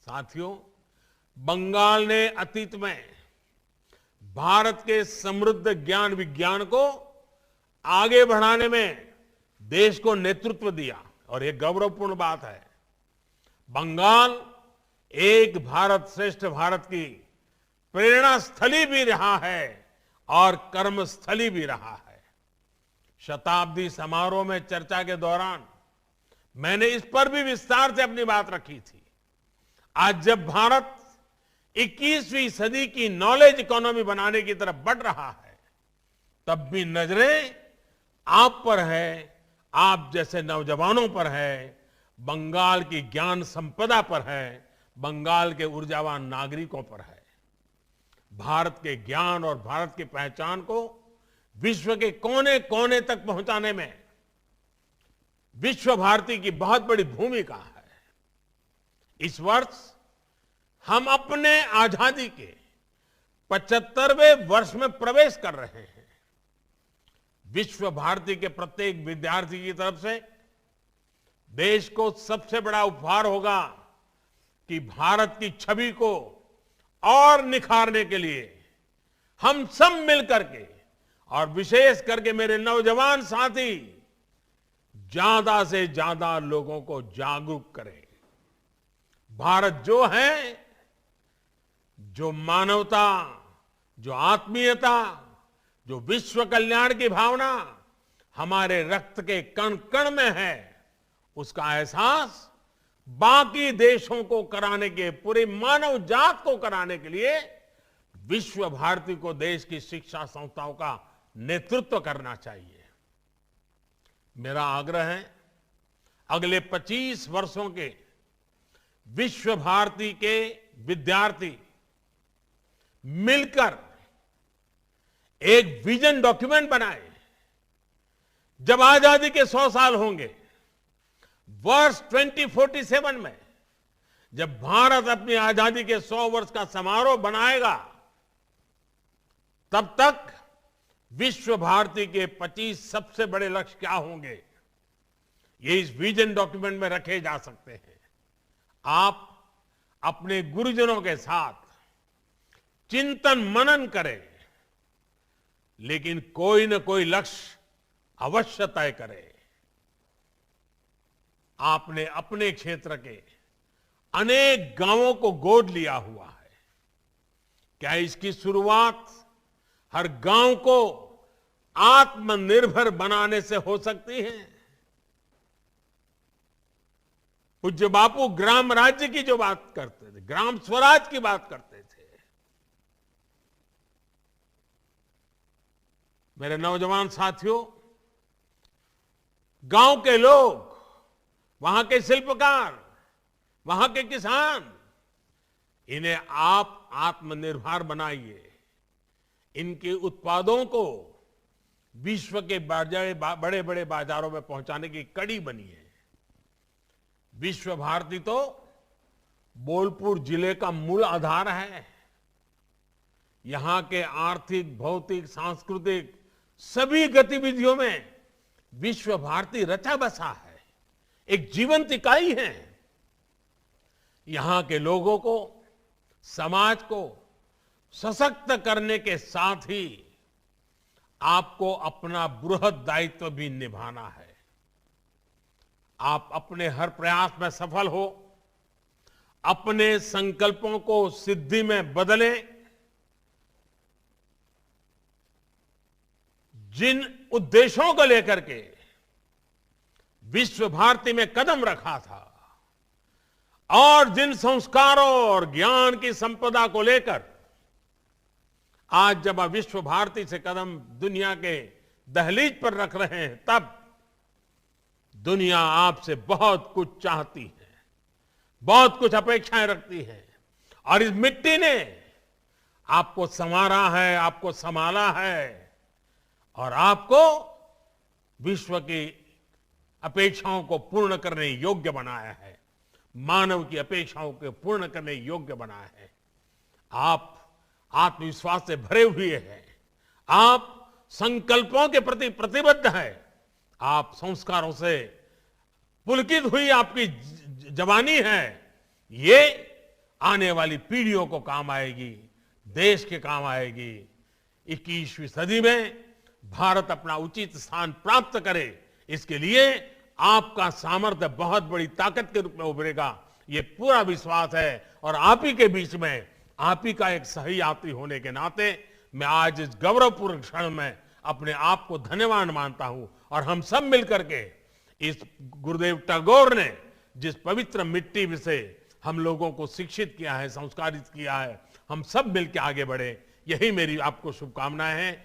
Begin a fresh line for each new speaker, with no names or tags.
साथियों, बंगाल ने अतीत में भारत के समृद्ध ज्ञान विज्ञान को आगे बढ़ाने में देश को नेतृत्व दिया और यह गौरवपूर्ण बात है। बंगाल एक भारत श्रेष्ठ भारत की प्रेरणा स्थली भी रहा है और कर्मस्थली भी रहा है। शताब्दी समारोह में चर्चा के दौरान मैंने इस पर भी विस्तार से अपनी बात रखी थी। आज जब भारत 21वीं सदी की नॉलेज इकोनॉमी बनाने की तरफ बढ़ रहा है, तब भी नजरें आप पर है, आप जैसे नौजवानों पर है, बंगाल की ज्ञान संपदा पर है, बंगाल के ऊर्जावान नागरिकों पर है। भारत के ज्ञान और भारत की पहचान को विश्व के कोने कोने तक पहुंचाने में विश्व भारती की बहुत बड़ी भूमिका है। इस वर्ष हम अपने आजादी के 75वें वर्ष में प्रवेश कर रहे हैं। विश्व भारती के प्रत्येक विद्यार्थी की तरफ से देश को सबसे बड़ा उपहार होगा कि भारत की छवि को और निखारने के लिए हम सब मिलकर के और विशेष करके मेरे नौजवान साथी ज्यादा से ज्यादा लोगों को जागरूक करें। भारत जो है, जो मानवता, जो आत्मीयता, जो विश्व कल्याण की भावना हमारे रक्त के कण कण में है, उसका एहसास बाकी देशों को कराने के, पूरी मानव जात को कराने के लिए विश्व भारती को देश की शिक्षा संस्थाओं का नेतृत्व करना चाहिए। मेरा आग्रह है, अगले 25 वर्षों के विश्व भारती के विद्यार्थी मिलकर एक विजन डॉक्यूमेंट बनाए। जब आजादी के 100 साल होंगे, वर्ष 2047 में जब भारत अपनी आजादी के 100 वर्ष का समारोह बनाएगा, तब तक विश्व भारती के 25 सबसे बड़े लक्ष्य क्या होंगे, ये इस विजन डॉक्यूमेंट में रखे जा सकते हैं। आप अपने गुरुजनों के साथ चिंतन मनन करें, लेकिन कोई न कोई लक्ष्य अवश्य तय करें। आपने अपने क्षेत्र के अनेक गांवों को गोद लिया हुआ है। क्या इसकी शुरुआत हर गांव को आत्मनिर्भर बनाने से हो सकती है? पूज्य बापू ग्राम राज्य की जो बात करते थे, ग्राम स्वराज की बात करते थे। मेरे नौजवान साथियों, गांव के लोग, वहां के शिल्पकार, वहां के किसान, इन्हें आप आत्मनिर्भर बनाइए। इनके उत्पादों को विश्व के बड़े बड़े बाजारों में पहुंचाने की कड़ी बनिए। विश्व भारती तो बोलपुर जिले का मूल आधार है। यहां के आर्थिक, भौतिक, सांस्कृतिक सभी गतिविधियों में विश्व भारती रचा बसा है, एक जीवंत इकाई है। यहां के लोगों को, समाज को सशक्त करने के साथ ही आपको अपना बृहद दायित्व भी निभाना है। आप अपने हर प्रयास में सफल हो, अपने संकल्पों को सिद्धि में बदलें। जिन उद्देश्यों को लेकर के विश्व भारती में कदम रखा था और जिन संस्कारों और ज्ञान की संपदा को लेकर आज जब आप विश्व भारती से कदम दुनिया के दहलीज पर रख रहे हैं, तब दुनिया आपसे बहुत कुछ चाहती है, बहुत कुछ अपेक्षाएं रखती है। और इस मिट्टी ने आपको संवारा है, आपको संभाला है और आपको विश्व की अपेक्षाओं को पूर्ण करने योग्य बनाया है, मानव की अपेक्षाओं को पूर्ण करने योग्य बनाया है। आप आत्मविश्वास से भरे हुए हैं, आप संकल्पों के प्रति प्रतिबद्ध हैं, आप संस्कारों से पुलकित हुई आपकी जवानी है। ये आने वाली पीढ़ियों को काम आएगी, देश के काम आएगी। 21वीं सदी में भारत अपना उचित स्थान प्राप्त करे, इसके लिए आपका सामर्थ्य बहुत बड़ी ताकत के रूप में उभरेगा, ये पूरा विश्वास है। और आप ही के बीच में, आप ही का एक सही यात्री होने के नाते मैं आज इस गौरवपूर्ण क्षण में अपने आप को धन्यवान मानता हूं। और हम सब मिलकर के इस गुरुदेव टैगोर ने जिस पवित्र मिट्टी से हम लोगों को शिक्षित किया है, संस्कारित किया है, हम सब मिलकर आगे बढ़े, यही मेरी आपको शुभकामनाएं हैं।